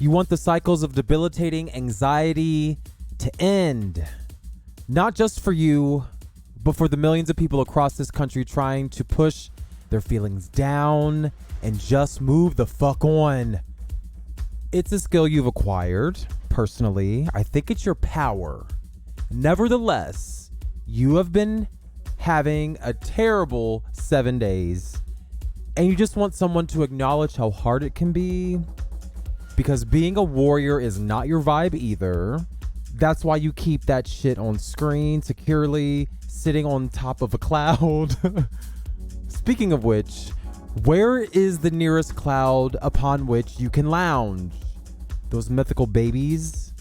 You want the cycles of debilitating anxiety to end. Not just for you, but for the millions of people across this country trying to push their feelings down and just move the fuck on. It's a skill you've acquired. Personally, I think it's your power. Nevertheless, you have been having a terrible 7 days, and you just want someone to acknowledge how hard it can be, because being a warrior is not your vibe either. That's why you keep that shit on screen securely, sitting on top of a cloud. Speaking of which, where is the nearest cloud upon which you can lounge? Those mythical babies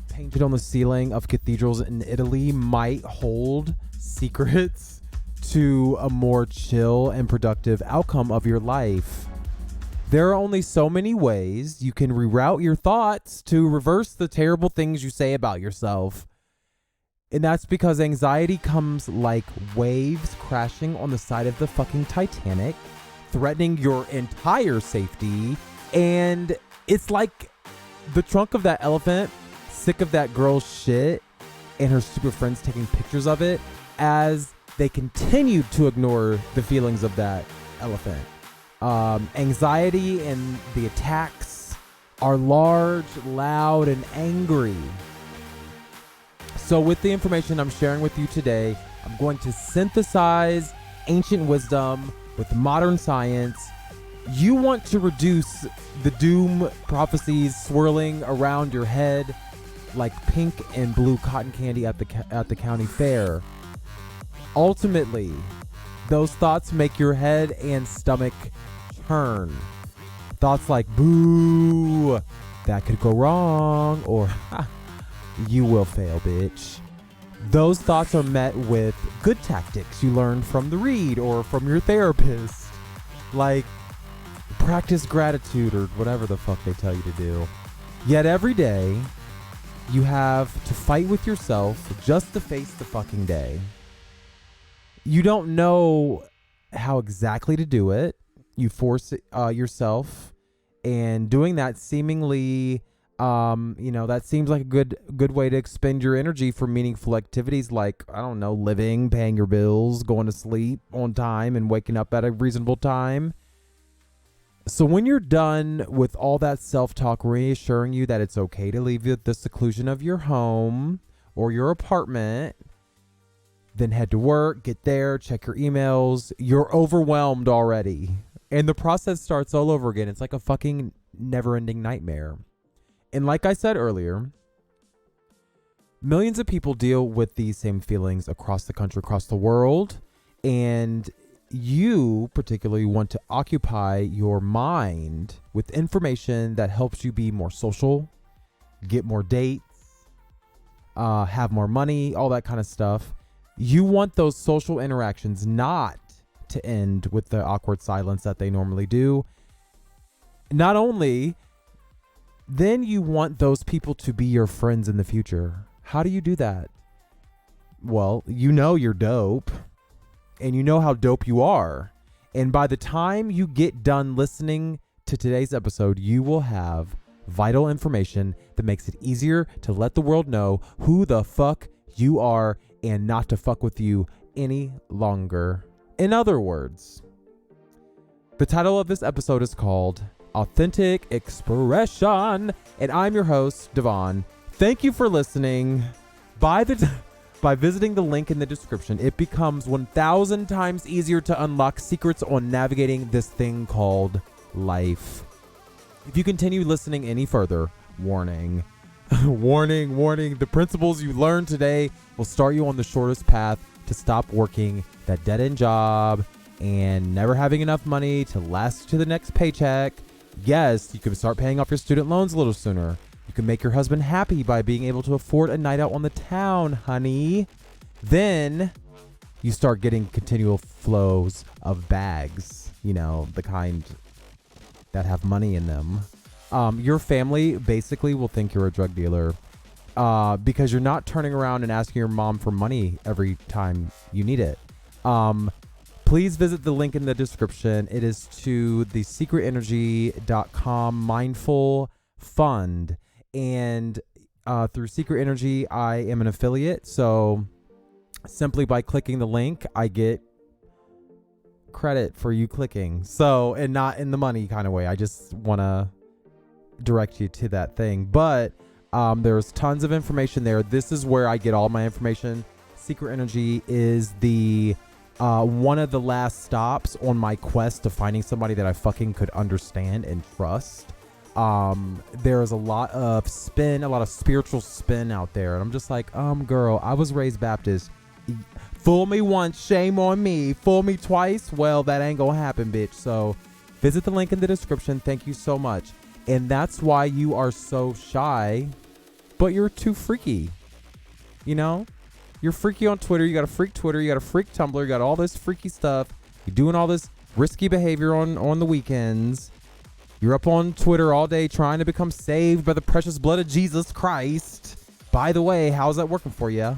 painted on the ceiling of cathedrals in Italy might hold secrets to a more chill and productive outcome of your life. There are only so many ways you can reroute your thoughts to reverse the terrible things you say about yourself. And that's because anxiety comes like waves crashing on the side of the fucking Titanic, threatening your entire safety. And it's like the trunk of that elephant, sick of that girl's shit and her stupid friends taking pictures of it as they continued to ignore the feelings of that elephant. Anxiety and the attacks are large, loud, and angry. So with the information I'm sharing with you today, I'm going to synthesize ancient wisdom with modern science. You want to reduce the doom prophecies swirling around your head like pink and blue cotton candy at the county fair. Ultimately, those thoughts make your head and stomach turn. Thoughts like, boo, that could go wrong, or you will fail, bitch. Those thoughts are met with good tactics you learned from the read or from your therapist. Like, practice gratitude or whatever the fuck they tell you to do. Yet every day, you have to fight with yourself just to face the fucking day. You don't know how exactly to do it. You force yourself, and doing that seemingly, that seems like a good way to expend your energy for meaningful activities like, I don't know, living, paying your bills, going to sleep on time, and waking up at a reasonable time. So when you're done with all that self-talk reassuring you that it's okay to leave the seclusion of your home or your apartment, then head to work, get there, check your emails. You're overwhelmed already. And the process starts all over again. It's like a fucking never-ending nightmare. And like I said earlier, millions of people deal with these same feelings across the country, across the world. And you particularly want to occupy your mind with information that helps you be more social, get more dates, have more money, all that kind of stuff. You want those social interactions not to end with the awkward silence that they normally do. Not only, then you want those people to be your friends in the future. How do you do that? Well, you know you're dope, and you know how dope you are. And by the time you get done listening to today's episode, you will have vital information that makes it easier to let the world know who the fuck you are and not to fuck with you any longer. In other words, the title of this episode is called Authentic Expression, and I'm your host, Devon. Thank you for listening. By visiting the link in the description, it becomes 1,000 times easier to unlock secrets on navigating this thing called life. If you continue listening any further, warning, warning, the principles you learned today will start you on the shortest path to stop working that dead-end job and never having enough money to last to the next paycheck. Yes, you can start paying off your student loans a little sooner. You can make your husband happy by being able to afford a night out on the town, honey. Then you start getting continual flows of bags, the kind that have money in them. Your family basically will think you're a drug dealer because you're not turning around and asking your mom for money every time you need it. Please visit the link in the description. It is to thesecretenergy.com mindful fund. And through Secret Energy, I am an affiliate. So simply by clicking the link, I get credit for you clicking. So, and not in the money kind of way. I just want to direct you to that thing. But there's tons of information there. This is where I get all my information. Secret Energy is the one of the last stops on my quest to finding somebody that I fucking could understand and trust. There is a lot of spiritual spin out there. And I'm just like, girl, I was raised Baptist. Fool me once, shame on me. Fool me twice, well, that ain't gonna happen, bitch. So visit the link in the description. Thank you so much. And that's why you are so shy, but you're too freaky. You know? You're freaky on Twitter. You got a freak Twitter. You got a freak Tumblr. You got all this freaky stuff. You're doing all this risky behavior on the weekends. You're up on Twitter all day trying to become saved by the precious blood of Jesus Christ. By the way, how's that working for you?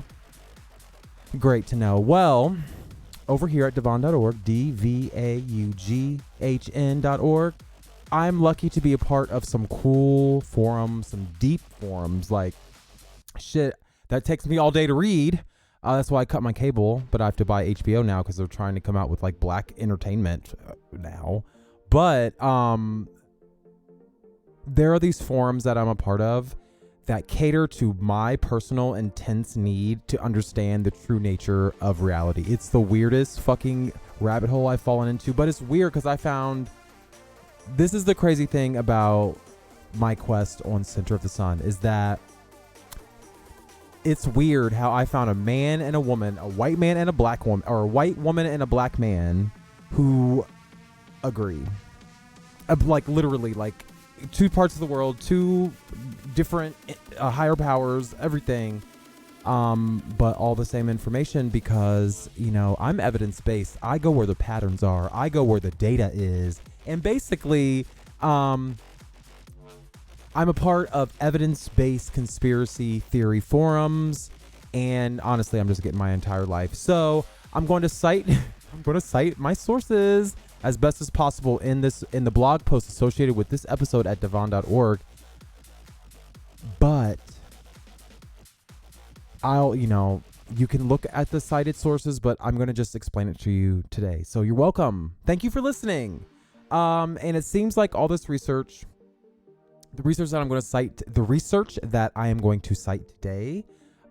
Great to know. Well, over here at devon.org, DVAUGHN.org, I'm lucky to be a part of some cool forums, some deep forums, like shit that takes me all day to read. That's why I cut my cable, but I have to buy HBO now because they're trying to come out with like black entertainment now. But there are these forums that I'm a part of that cater to my personal intense need to understand the true nature of reality. It's the weirdest fucking rabbit hole I've fallen into, but it's weird because I found, this is the crazy thing about my quest on Center of the Sun, is that it's weird how I found a man and a woman, a white man and a black woman, or a white woman and a black man who agree. Like literally, like two parts of the world, two different higher powers, everything, but all the same information because, you know, I'm evidence-based. I go where the patterns are. I go where the data is. And basically, I'm a part of evidence-based conspiracy theory forums, and honestly, I'm just getting my entire life. So I'm going to cite my sources as best as possible in the blog post associated with this episode at devon.org. But you can look at the cited sources, but I'm going to just explain it to you today. So you're welcome. Thank you for listening. And it seems like all this research, the research that I am going to cite today,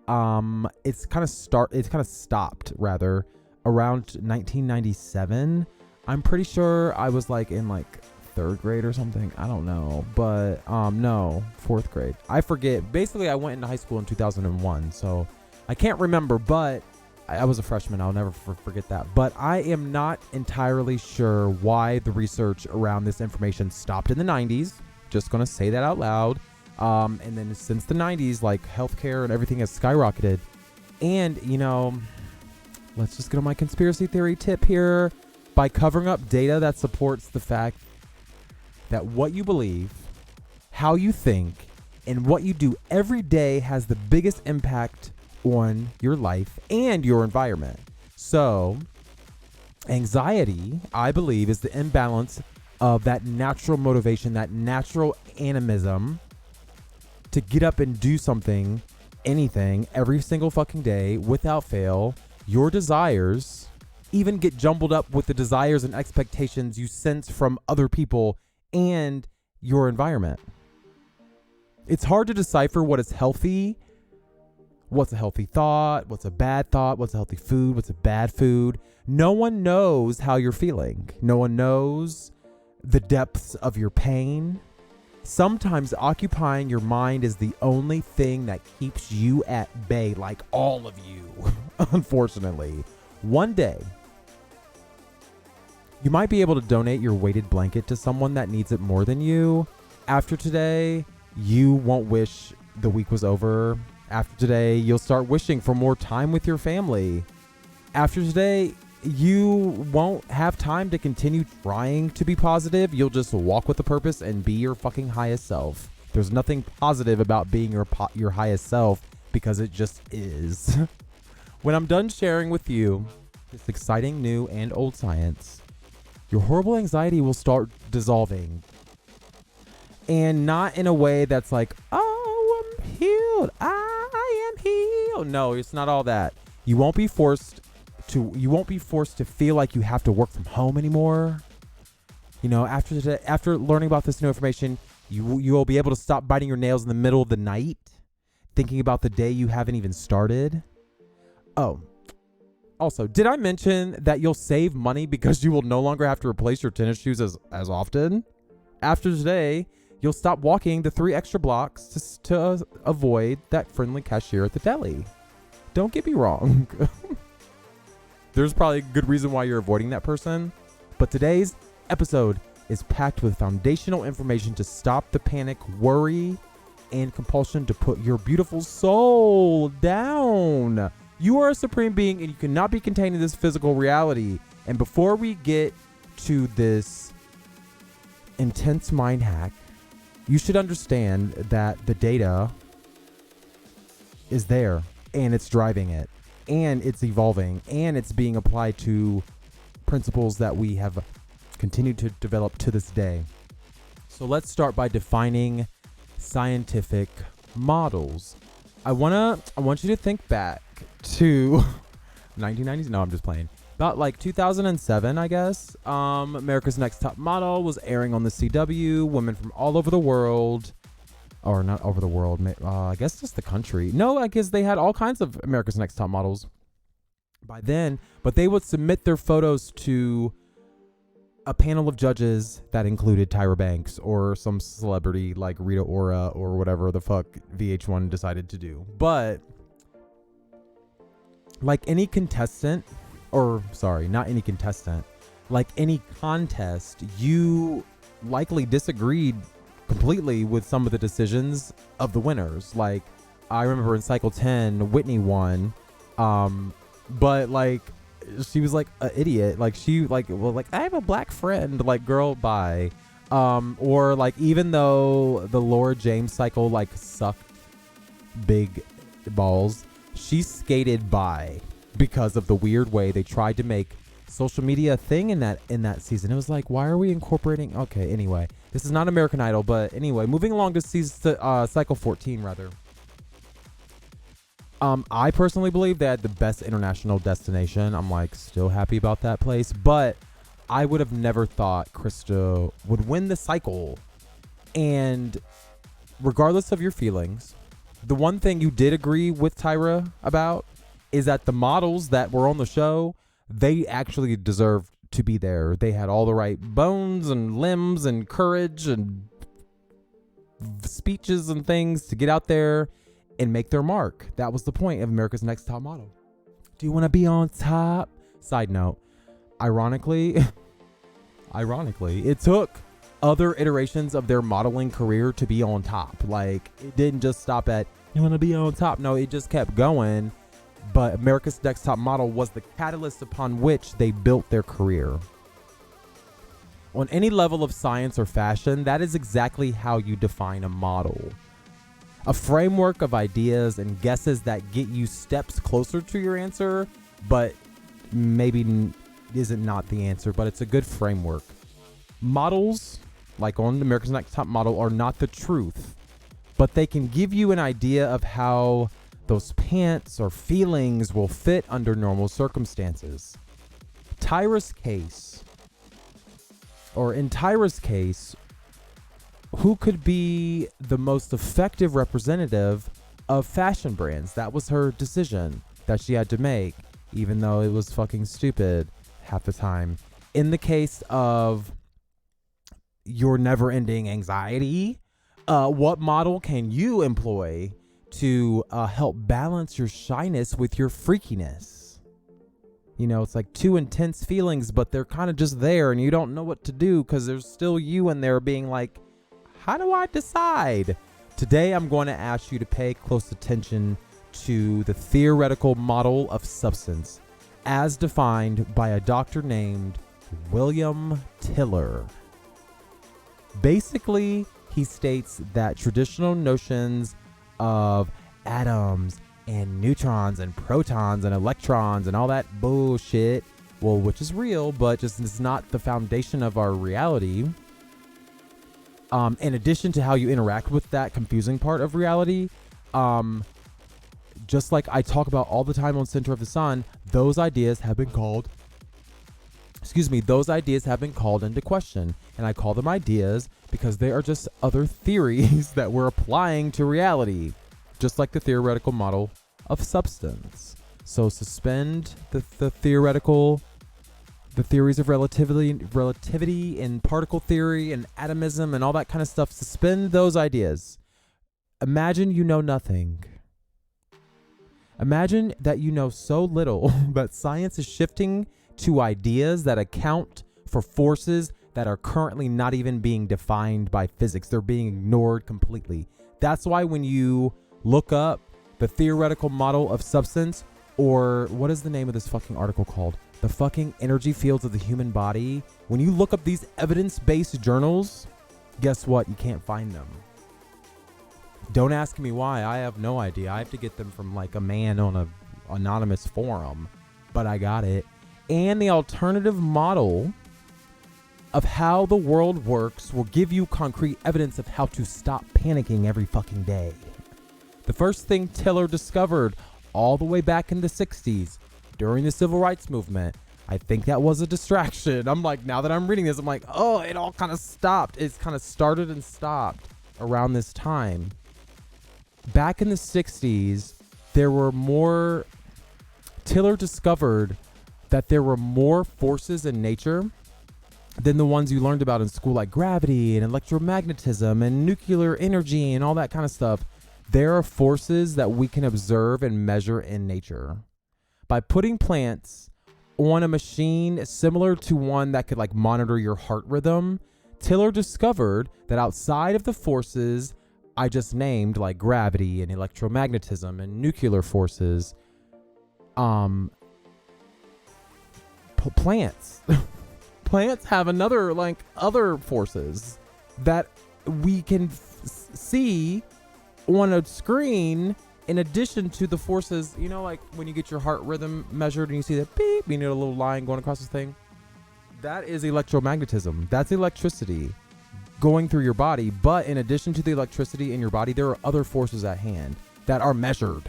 it's kind of stopped rather around 1997. I'm pretty sure I was like in like third grade or something. I don't know, but no, fourth grade. I forget. Basically, I went into high school in 2001, so I can't remember, but I was a freshman. I'll never forget that. But I am not entirely sure why the research around this information stopped in the 90s. Just going to say that out loud. And then since the 90s, like healthcare and everything has skyrocketed. And, you know, let's just get on my conspiracy theory tip here. By covering up data that supports the fact that what you believe, how you think, and what you do every day has the biggest impact on your life and your environment. So, anxiety, I believe, is the imbalance of that natural motivation, that natural animism to get up and do something, anything, every single fucking day without fail. Your desires even get jumbled up with the desires and expectations you sense from other people and your environment. It's hard to decipher what is healthy, what's a healthy thought, what's a bad thought, what's a healthy food, what's a bad food. No one knows how you're feeling. No one knows the depths of your pain. Sometimes occupying your mind is the only thing that keeps you at bay, like all of you, unfortunately. One day, you might be able to donate your weighted blanket to someone that needs it more than you. After today, you won't wish the week was over. After today, you'll start wishing for more time with your family. After today, you won't have time to continue trying to be positive. You'll just walk with a purpose and be your fucking highest self. There's nothing positive about being your highest self because it just is. When I'm done sharing with you this exciting new and old science, your horrible anxiety will start dissolving. And not in a way that's like, oh, I'm healed. I am healed. No, it's not all that. You won't be forced to feel like you have to work from home anymore. You know, after learning about this new information, you will be able to stop biting your nails in the middle of the night, thinking about the day you haven't even started. Oh, also, did I mention that you'll save money because you will no longer have to replace your tennis shoes as often? After today, you'll stop walking the 3 extra blocks to avoid that friendly cashier at the deli. Don't get me wrong. There's probably a good reason why you're avoiding that person. But today's episode is packed with foundational information to stop the panic, worry, and compulsion to put your beautiful soul down. You are a supreme being and you cannot be contained in this physical reality. And before we get to this intense mind hack, you should understand that the data is there and it's driving it and it's evolving and it's being applied to principles that we have continued to develop to this day. So let's start by defining scientific models. I want you to think back to 1990s. No, I'm just playing. About like 2007, I guess. America's Next Top Model was airing on the CW. Women from all over the world, or not over the world. I guess just the country. No, I guess they had all kinds of America's Next Top Models by then. But they would submit their photos to a panel of judges that included Tyra Banks or some celebrity like Rita Ora or whatever the fuck VH1 decided to do. But like any contestant. Or, sorry, not any contestant. Like any contest, you likely disagreed completely with some of the decisions of the winners. Like, I remember in Cycle 10, Whitney won. But, like, she was, like, an idiot. Like, I have a black friend. Like, girl, bye. Or, like, even though the Laura James cycle, like, sucked big balls, she skated by. Because of the weird way they tried to make social media a thing in that season. It was like, why are we incorporating? Okay, anyway, this is not American Idol, but anyway, moving along to cycle 14 rather. I personally believe they had the best international destination. I'm like still happy about that place, but I would have never thought Krista would win the cycle. And regardless of your feelings, the one thing you did agree with Tyra about is that the models that were on the show, they actually deserved to be there. They had all the right bones and limbs and courage and speeches and things to get out there and make their mark. That was the point of America's Next Top Model. Do you want to be on top? Side note, ironically, it took other iterations of their modeling career to be on top. Like, it didn't just stop at, you want to be on top? No, it just kept going. But America's Next Top Model was the catalyst upon which they built their career. On any level of science or fashion, that is exactly how you define a model. A framework of ideas and guesses that get you steps closer to your answer, but maybe isn't not the answer, but it's a good framework. Models, like on America's Next Top Model, are not the truth, but they can give you an idea of how those pants or feelings will fit under normal circumstances. In Tyra's case, who could be the most effective representative of fashion brands? That was her decision that she had to make, even though it was fucking stupid half the time. In the case of your never-ending anxiety, what model can you employ to help balance your shyness with your freakiness? You know, it's like two intense feelings, but they're kind of just there and you don't know what to do because there's still you in there being like, how do I decide? Today, I'm going to ask you to pay close attention to the theoretical model of substance as defined by a doctor named William Tiller. Basically, he states that traditional notions of atoms and neutrons and protons and electrons and all that bullshit, well, which is real, but just is not the foundation of our reality. In addition to how you interact with that confusing part of reality, just like I talk about all the time on Center of the Sun, those ideas have been called into question. And I call them ideas because they are just other theories that we're applying to reality, just like the theoretical model of substance. So suspend the theories of relativity and particle theory and atomism and all that kind of stuff. Suspend those ideas. Imagine you know nothing. Imagine that you know so little that science is shifting to ideas that account for forces that are currently not even being defined by physics. They're being ignored completely. That's why when you look up the theoretical model of substance, or what is the name of this fucking article called? The fucking energy fields of the human body. When you look up these evidence-based journals, guess what? You can't find them. Don't ask me why. I have no idea. I have to get them from like a man on a anonymous forum, but I got it. And the alternative model of how the world works will give you concrete evidence of how to stop panicking every fucking day. The first thing Tiller discovered all the way back in the 60s during the civil rights movement, I think that was a distraction. I'm like, now that I'm reading this, I'm like, oh, it all kind of stopped. It's kind of started and stopped around this time. Back in the 60s, Tiller discovered that there were more forces in nature than the ones you learned about in school, like gravity and electromagnetism and nuclear energy and all that kind of stuff. There are forces that we can observe and measure in nature. By putting plants on a machine similar to one that could like monitor your heart rhythm, Tiller discovered that outside of the forces I just named, like gravity and electromagnetism and nuclear forces, plants have other forces that we can see on a screen in addition to the forces, you know, like when you get your heart rhythm measured and you see that beep, you need a little line going across this thing. That is electromagnetism. That's electricity going through your body. But in addition to the electricity in your body, there are other forces at hand that are measured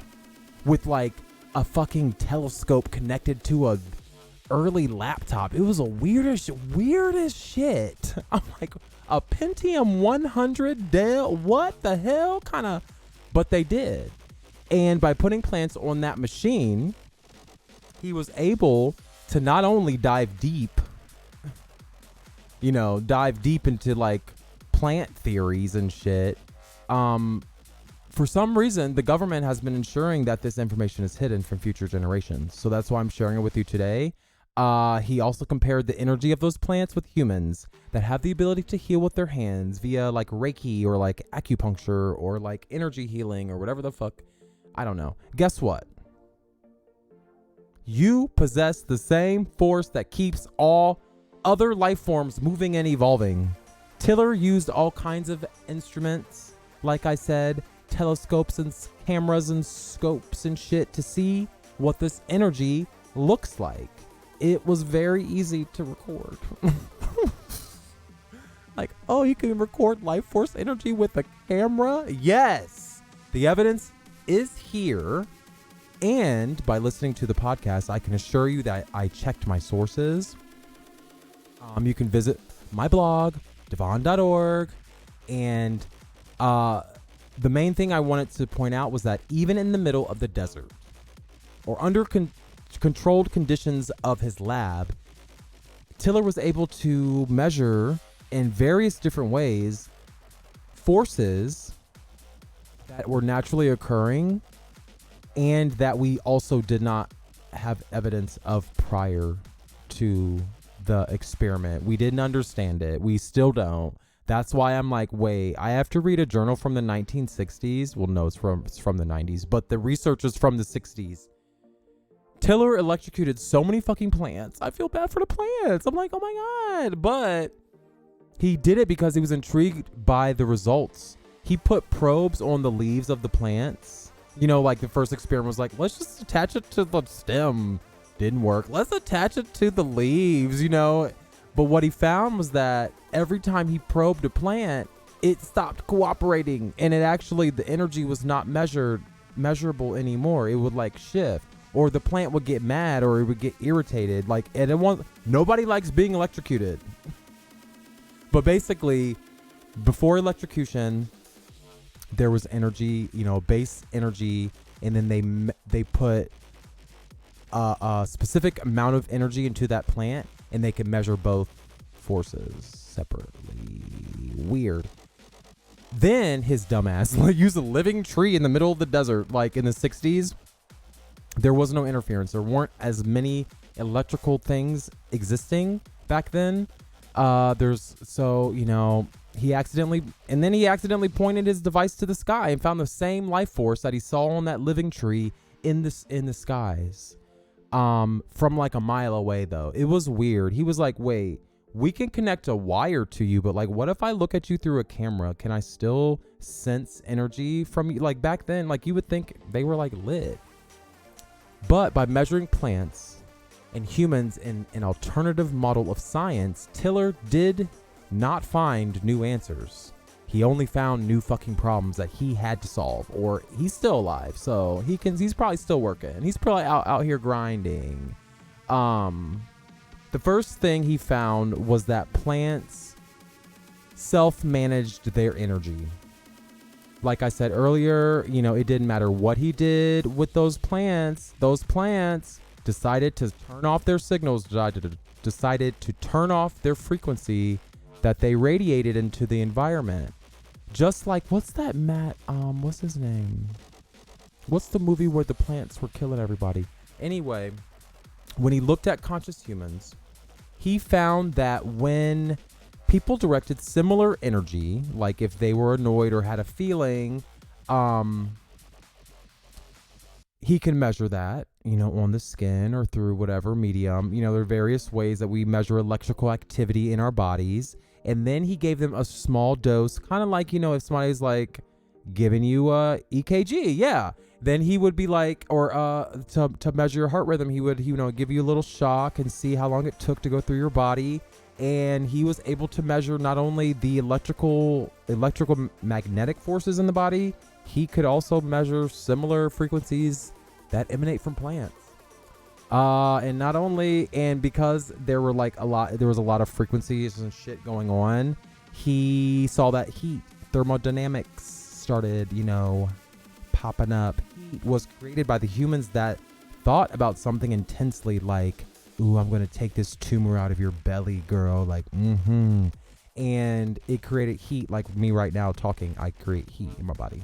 with like a fucking telescope connected to a early laptop. It was a weirdest shit. I'm like, a Pentium 100 Dell? What the hell? But they did. And by putting plants on that machine, he was able to not only dive deep into like plant theories and shit. For some reason, the government has been ensuring that this information is hidden from future generations. So that's why I'm sharing it with you today. He also compared the energy of those plants with humans that have the ability to heal with their hands via like Reiki or like acupuncture or like energy healing or whatever the fuck. I don't know. Guess what? You possess the same force that keeps all other life forms moving and evolving. Tiller used all kinds of instruments, like I said, telescopes and cameras and scopes and shit to see what this energy looks like. It was very easy to record. Like, oh, you can record life force energy with a camera? Yes. The evidence is here. And by listening to the podcast, I can assure you that I checked my sources. You can visit my blog, devon.org. And the main thing I wanted to point out was that even in the middle of the desert or under controlled conditions of his lab, Tiller was able to measure in various different ways forces that were naturally occurring and that we also did not have evidence of prior to the experiment. We didn't understand it. We still don't. That's why I'm like, wait, I have to read a journal from the 1960s. Well, no, it's from the 90s, but the research is from the 60s. Tiller electrocuted so many fucking plants. I feel bad for the plants. I'm like, oh my God. But he did it because he was intrigued by the results. He put probes on the leaves of the plants. You know, like the first experiment was like, let's just attach it to the stem. Didn't work. Let's attach it to the leaves, you know. But what he found was that every time he probed a plant, it stopped cooperating, and it actually, the energy was not measurable anymore. It would like shift, or the plant would get mad, or it would get irritated. Like, and nobody likes being electrocuted. But basically, before electrocution, there was energy, base energy, and then they put a specific amount of energy into that plant, and they can measure both forces separately. Weird. Then his dumbass used a living tree in the middle of the desert, like in the 60s. There was no interference. There weren't as many electrical things existing back then. He accidentally pointed his device to the sky and found the same life force that he saw on that living tree in the skies. From like a mile away, though. It was weird. He was like, wait, we can connect a wire to you, but like, what if I look at you through a camera? Can I still sense energy from you? Like back then, like you would think they were like lit. But by measuring plants and humans in an alternative model of science, Tiller did not find new answers. He only found new fucking problems that he had to solve, or he's still alive, so he's probably still working. He's probably out here grinding. The first thing he found was that plants self-managed their energy. Like I said earlier, it didn't matter what he did with those plants. Those plants decided to turn off their signals, decided to turn off their frequency that they radiated into the environment. Just like, what's that what's his name? What's the movie where the plants were killing everybody? Anyway, when he looked at conscious humans, he found that when people directed similar energy, like if they were annoyed or had a feeling, he can measure that, on the skin or through whatever medium. There are various ways that we measure electrical activity in our bodies. And then he gave them a small dose, kind of like, if somebody's like giving you a EKG, yeah. Then he would be like, or to measure your heart rhythm, he would, give you a little shock and see how long it took to go through your body. And he was able to measure not only the electrical magnetic forces in the body, he could also measure similar frequencies that emanate from plants. And because there was a lot of frequencies and shit going on, he saw that heat, thermodynamics started, popping up. Heat was created by the humans that thought about something intensely, like, ooh, I'm going to take this tumor out of your belly, girl. Like, and it created heat. Like me right now talking, I create heat in my body.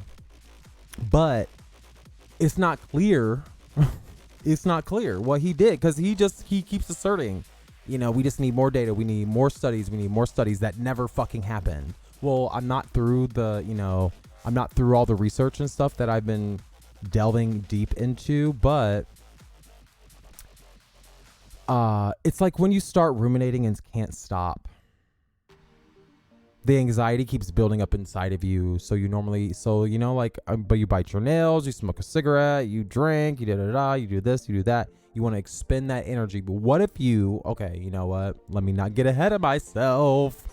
But it's not clear. It's not clear what he did, because he keeps asserting, we just need more data. We need more studies. We need more studies that never fucking happened. Well, I'm not through all the research and stuff that I've been delving deep into, but it's like when you start ruminating and can't stop, the anxiety keeps building up inside of you. So but you bite your nails, you smoke a cigarette, you drink, you you do this, you do that. You want to expend that energy. But what if let me not get ahead of myself.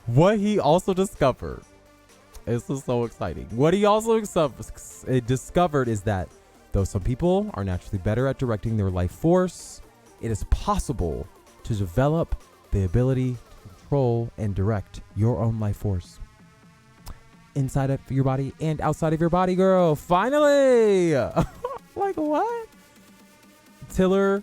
What he also discovered, this is so exciting. What he also discovered is that though some people are naturally better at directing their life force, it is possible to develop the ability to control and direct your own life force inside of your body and outside of your body, girl. Finally. Like, what? Tiller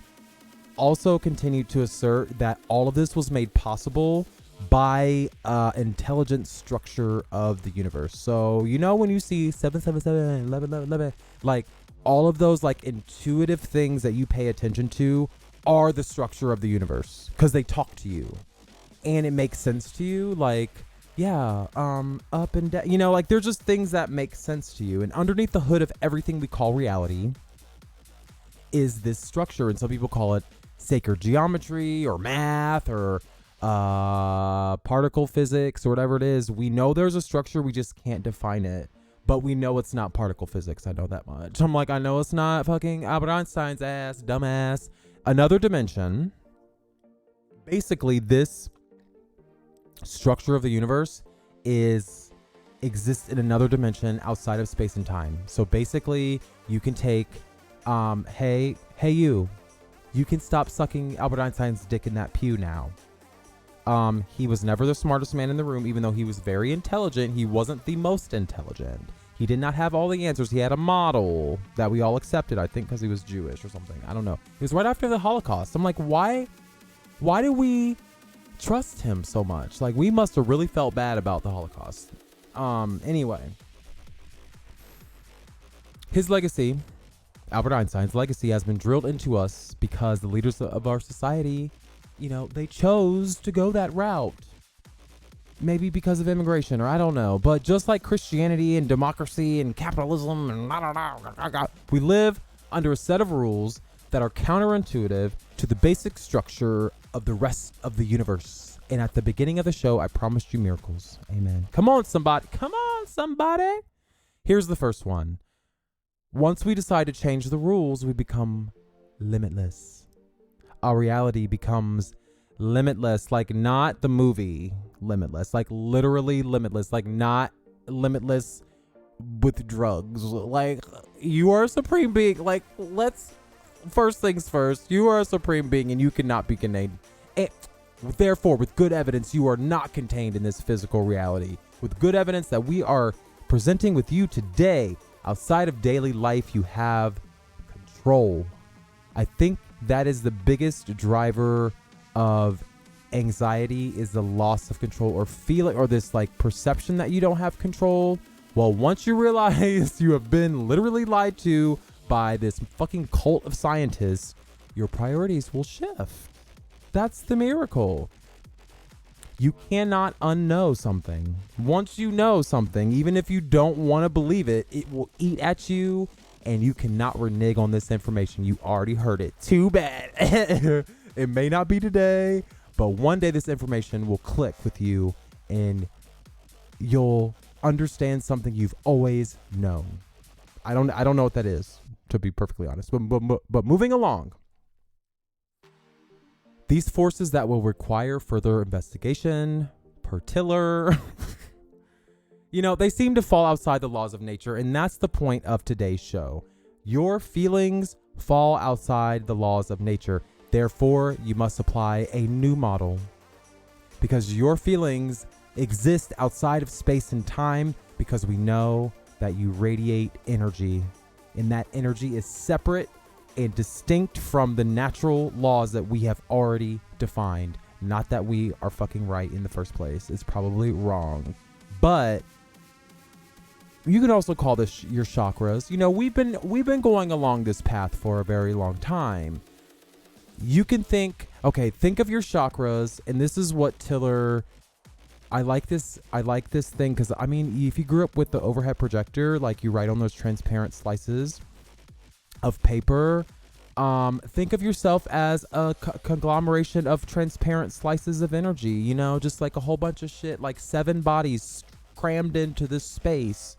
also continued to assert that all of this was made possible by intelligent structure of the universe. So when you see 777 11, like all of those like intuitive things that you pay attention to are the structure of the universe, because they talk to you and it makes sense to you. Like, yeah, up and down, like they're just things that make sense to you. And underneath the hood of everything we call reality is this structure. And some people call it sacred geometry or math or particle physics or whatever it is. We know there's a structure, we just can't define it. But we know it's not particle physics. I know that much. I'm like, I know it's not fucking Albert Einstein's ass, dumbass. Another dimension. Basically, this structure of the universe exists in another dimension outside of space and time. So basically, you can take, hey you can stop sucking Albert Einstein's dick in that pew now. He was never the smartest man in the room, even though he was very intelligent. He wasn't the most intelligent. He did not have all the answers. He had a model that we all accepted, I think, because he was Jewish or something. I don't know. It was right after the Holocaust. I'm like, why do we trust him so much? Like, we must have really felt bad about the Holocaust. Anyway. His legacy, Albert Einstein's legacy, has been drilled into us because the leaders of our society, they chose to go that route. Maybe because of immigration, or I don't know. But just like Christianity and democracy and capitalism and we live under a set of rules that are counterintuitive to the basic structure of the rest of the universe. And at the beginning of the show, I promised you miracles. Amen. Come on, somebody. Here's the first one. Once we decide to change the rules, we become limitless. Our reality becomes limitless, like not the movie Limitless, like literally limitless, like not limitless with drugs. Like, you are a supreme being. Like, first things first, you are a supreme being and you cannot be contained. And therefore, with good evidence, you are not contained in this physical reality. With good evidence that we are presenting with you today, outside of daily life, you have control. I think that is the biggest driver of anxiety, is the loss of control or feeling, or this like perception that you don't have control. Well, once you realize you have been literally lied to by this fucking cult of scientists, your priorities will shift. That's the miracle. You cannot unknow something. Once you know something, even if you don't want to believe it, it will eat at you, and you cannot renege on this information. You already heard it. Too bad. It may not be today, but one day this information will click with you and you'll understand something you've always known. I don't know what that is, to be perfectly honest. But moving along. These forces that will require further investigation per Tiller, they seem to fall outside the laws of nature, and that's the point of today's show. Your feelings fall outside the laws of nature. Therefore, you must apply a new model, because your feelings exist outside of space and time, because we know that you radiate energy, and that energy is separate and distinct from the natural laws that we have already defined. Not that we are fucking right in the first place. It's probably wrong. But you could also call this your chakras. We've been going along this path for a very long time. You can think of your chakras, and this is what Tiller, I like this thing, because if you grew up with the overhead projector, like you write on those transparent slices of paper, think of yourself as a conglomeration of transparent slices of energy, just like a whole bunch of shit, like 7 bodies crammed into this space.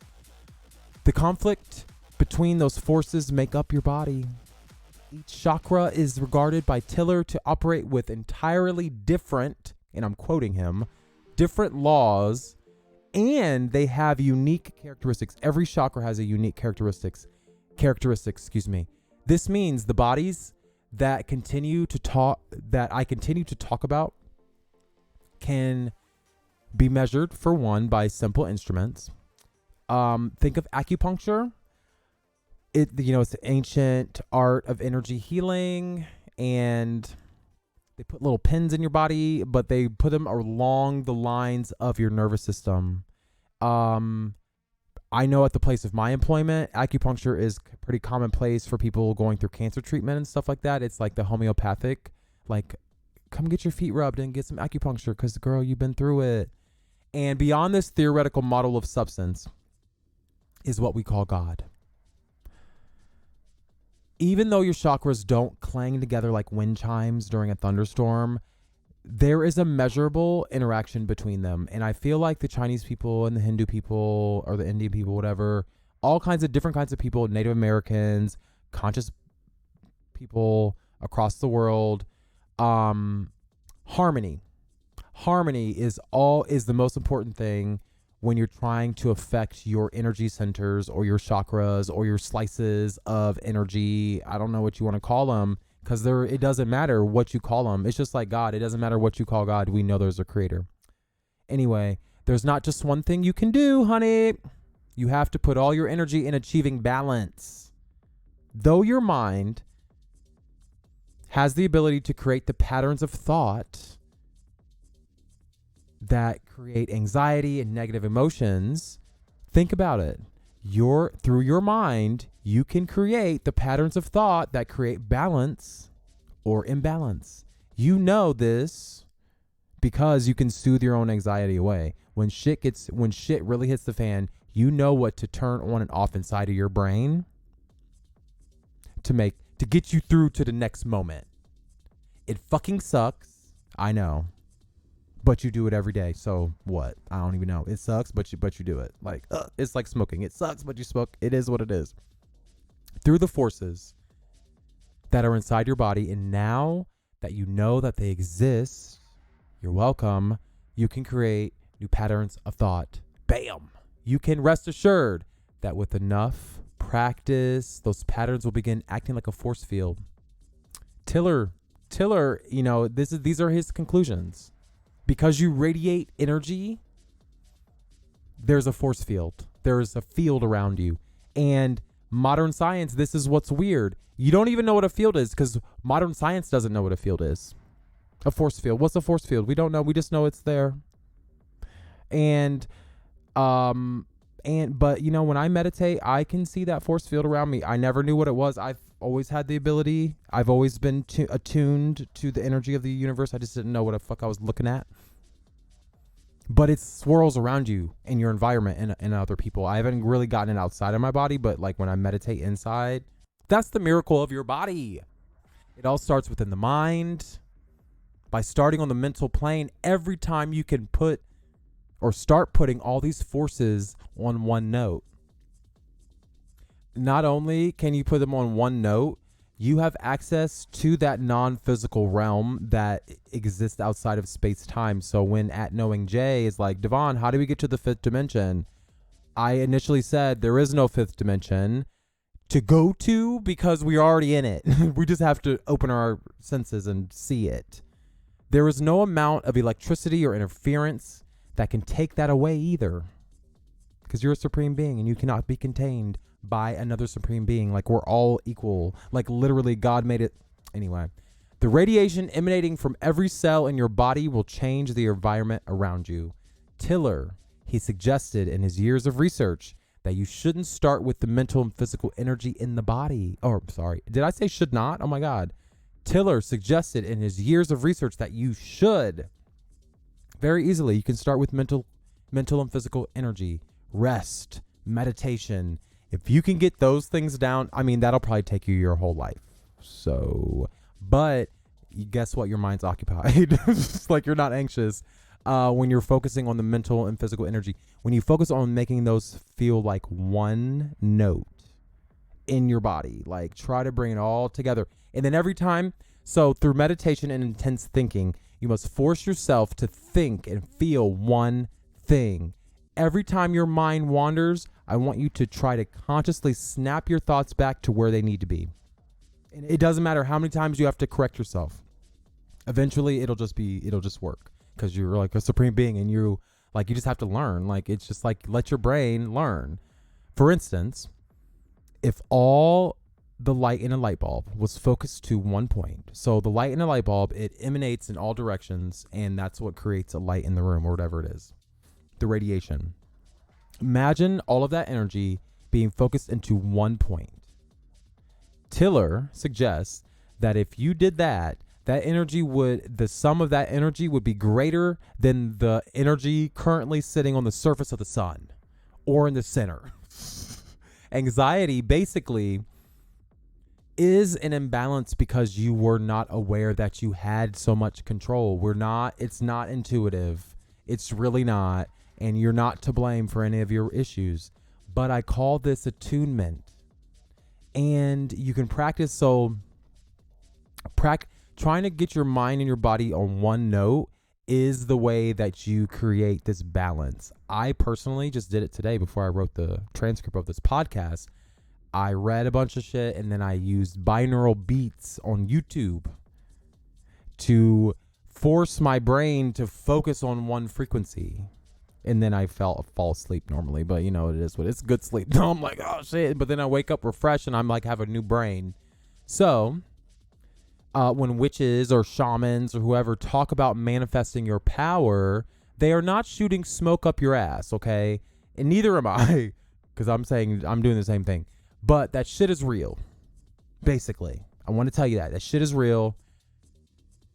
The conflict between those forces make up your body. Each chakra is regarded by Tiller to operate with entirely different, and I'm quoting him, different laws, and they have unique characteristics. Every chakra has a unique characteristics, This means the bodies that I continue to talk about can be measured, for one, by simple instruments. Think of acupuncture. It's the ancient art of energy healing, and they put little pins in your body, but they put them along the lines of your nervous system. I know at the place of my employment, acupuncture is pretty commonplace for people going through cancer treatment and stuff like that. It's like the homeopathic, like, come get your feet rubbed and get some acupuncture because, girl, you've been through it. And beyond this theoretical model of substance is what we call God. Even though your chakras don't clang together like wind chimes during a thunderstorm, there is a measurable interaction between them. And I feel like the Chinese people and the Hindu people or the Indian people, whatever, all kinds of different kinds of people, Native Americans, conscious people across the world, harmony is the most important thing when you're trying to affect your energy centers or your chakras or your slices of energy. I don't know what you want to call them, because it doesn't matter what you call them. It's just like God. It doesn't matter what you call God. We know there's a creator. Anyway, there's not just one thing you can do, honey. You have to put all your energy in achieving balance. Though your mind has the ability to create the patterns of thought that create anxiety and negative emotions, think about it. Through your mind, you can create the patterns of thought that create balance or imbalance. You know this because you can soothe your own anxiety away. When shit really hits the fan, you know what to turn on and off inside of your brain to get you through to the next moment. It fucking sucks. I know. But you do it every day. So what? I don't even know. It sucks, but you do it. Like, it's like smoking. It sucks, but you smoke. It is what it is. Through the forces that are inside your body, and now that you know that they exist, you're welcome. You can create new patterns of thought. Bam! You can rest assured that with enough practice, those patterns will begin acting like a force field. Tiller, these are his conclusions. Because you radiate energy, there's a force field. There's a field around you. And modern science, this is what's weird. You don't even know what a field is because modern science doesn't know what a field is. A force field. What's a force field? We don't know. We just know it's there. But when I meditate, I can see that force field around me. I never knew what it was. I've always had the ability. I've always been attuned to the energy of the universe. I just didn't know what the fuck I was looking at. But it swirls around you in your environment and other people. I haven't really gotten it outside of my body, but like when I meditate inside, that's the miracle of your body. It all starts within the mind. By starting on the mental plane, every time you can start putting all these forces on one note. Not only can you put them on one note, you have access to that non-physical realm that exists outside of space-time. So when at Knowing Jay is like, Devon, how do we get to the fifth dimension? I initially said there is no fifth dimension to go to because we're already in it. We just have to open our senses and see it. There is no amount of electricity or interference that can take that away either. Because you're a supreme being and you cannot be contained by another supreme being. Like we're all equal. Like literally God made it. Anyway, the radiation emanating from every cell in your body will change the environment around you. Tiller, he suggested in his years of research that you shouldn't start with the mental and physical energy in the body. Oh, sorry. Did I say should not? Oh my God. Tiller suggested in his years of research that you should. Very easily, you can start with mental and physical energy, rest, meditation. If you can get those things down, I mean, that'll probably take you your whole life. So, but guess what? Your mind's occupied. It's like you're not anxious when you're focusing on the mental and physical energy. When you focus on making those feel like one note in your body, like try to bring it all together. And then every time, so through meditation and intense thinking, you must force yourself to think and feel one thing. Every time your mind wanders, I want you to try to consciously snap your thoughts back to where they need to be. And it doesn't matter how many times you have to correct yourself. Eventually, it'll just work because you're like a supreme being and you just have to learn. Like, it's just like, let your brain learn. For instance, if all the light in a light bulb was focused to one point. So the light in a light bulb, it emanates in all directions, and that's what creates a light in the room or whatever it is. The radiation. Imagine all of that energy being focused into one point. Tiller suggests that if you did that, the sum of that energy would be greater than the energy currently sitting on the surface of the sun or in the center. Anxiety basically is an imbalance because you were not aware that you had so much control. It's not intuitive. It's really not. And you're not to blame for any of your issues. But I call this attunement. And you can practice. Trying to get your mind and your body on one note is the way that you create this balance. I personally just did it today before I wrote the transcript of this podcast. I read a bunch of shit and then I used binaural beats on YouTube to force my brain to focus on one frequency. And then I fall asleep normally, but you know, it is what it's good sleep. I'm like, oh shit. But then I wake up refreshed and I'm like, have a new brain. So when witches or shamans or whoever talk about manifesting your power, they are not shooting smoke up your ass, okay? And neither am I, because I'm saying I'm doing the same thing. But that shit is real, basically. I want to tell you that shit is real.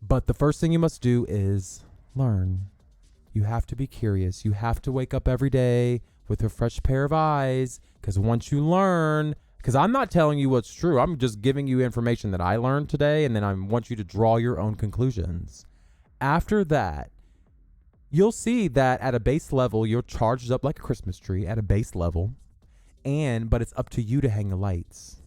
But the first thing you must do is learn. You have to be curious. You have to wake up every day with a fresh pair of eyes, because once you learn, because I'm not telling you what's true. I'm just giving you information that I learned today, and then I want you to draw your own conclusions. After that, you'll see that at a base level, you're charged up like a Christmas tree at a base level, but it's up to you to hang the lights.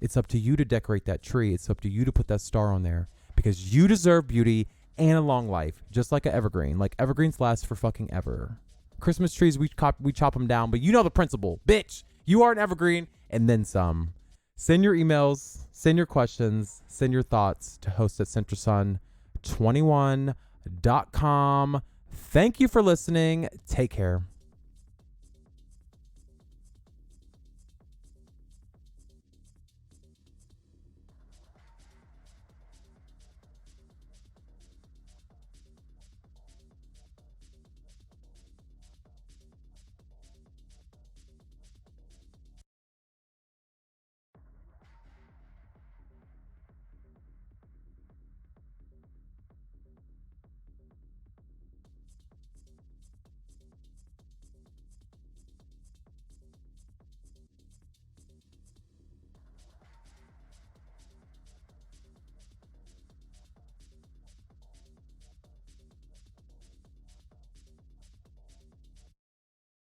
It's up to you to decorate that tree. It's up to you to put that star on there, because you deserve beauty and a long life, just like an evergreen. Like evergreens last for fucking ever. Christmas trees, we chop them down, but you know the principle, bitch. You are an evergreen and then some. Send your emails, send your questions, send your thoughts to host@centrasun21.com. Thank you for listening. Take care.